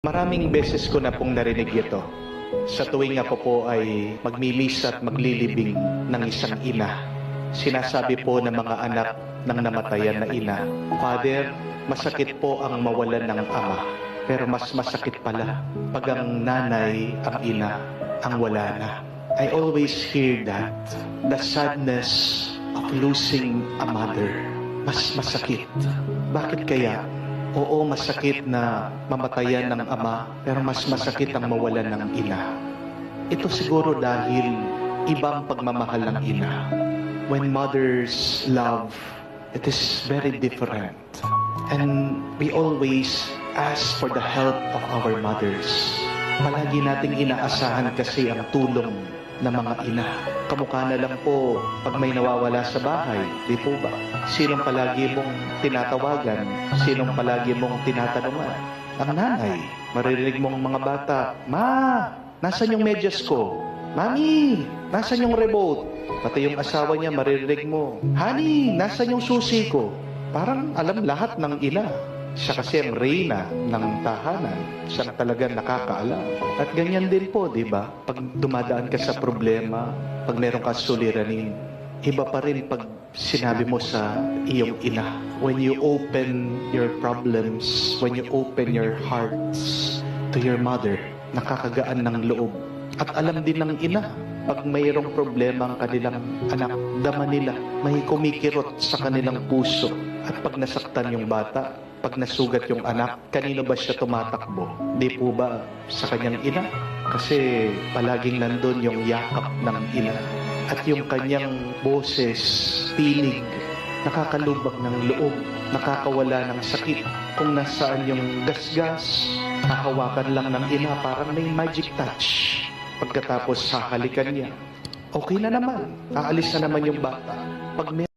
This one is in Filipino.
Maraming beses ko na pong narinig ito. Sa tuwing ako po ay magmilis at maglilibing ng isang ina, sinasabi po ng mga anak ng namatayan na ina, "Father, masakit po ang mawalan ng ama, pero mas masakit pala pag ang nanay, ang ina, ang wala na." I always hear that, the sadness of losing a mother. Mas masakit. Bakit kaya? Oo, masakit na mamatayan ng ama, pero mas masakit ang mawalan ng ina. Ito siguro dahil ibang pagmamahal ng ina. When mothers love, it is very different. And we always ask for the help of our mothers. Palagi nating inaasahan kasi ang tulong ng mga ina. Kamukha na lang po pag may nawawala sa bahay, di po ba? Sinong palagi mong tinatawagan? Sinong palagi mong tinatanungan? Ang nanay. Maririnig mong mga bata, "Ma, nasan yung medyas ko? Mami, nasan yung remote?" Pati yung asawa niya maririnig mo, "Honey, nasan yung susi ko?" Parang alam lahat ng ina. Siya kasi ang reyna ng tahanan. Siya talagang nakakaalam. At ganyan din po, di ba? Pag dumadaan ka sa problema, pag meron ka suliranin, iba pa rin pag sinabi mo sa iyong ina. When you open your problems, when you open your hearts to your mother, nakakagaan ng loob. At alam din ng ina, pag mayroong problema ang kanilang anak, dama nila, may kumikirot sa kanilang puso. At pag nasaktan yung bata, pag nasugat yung anak, kanino ba siya tumatakbo? Di po ba sa kanyang ina? Kasi palaging nandun yung yakap ng ina. At yung kanyang boses, tinig, nakakalubag ng loob, nakakawala ng sakit. Kung nasaan yung gasgas, hahawakan lang ng ina, parang may magic touch. Pagkatapos hahalikan niya, okay na naman, aalis na naman yung bata. Pag may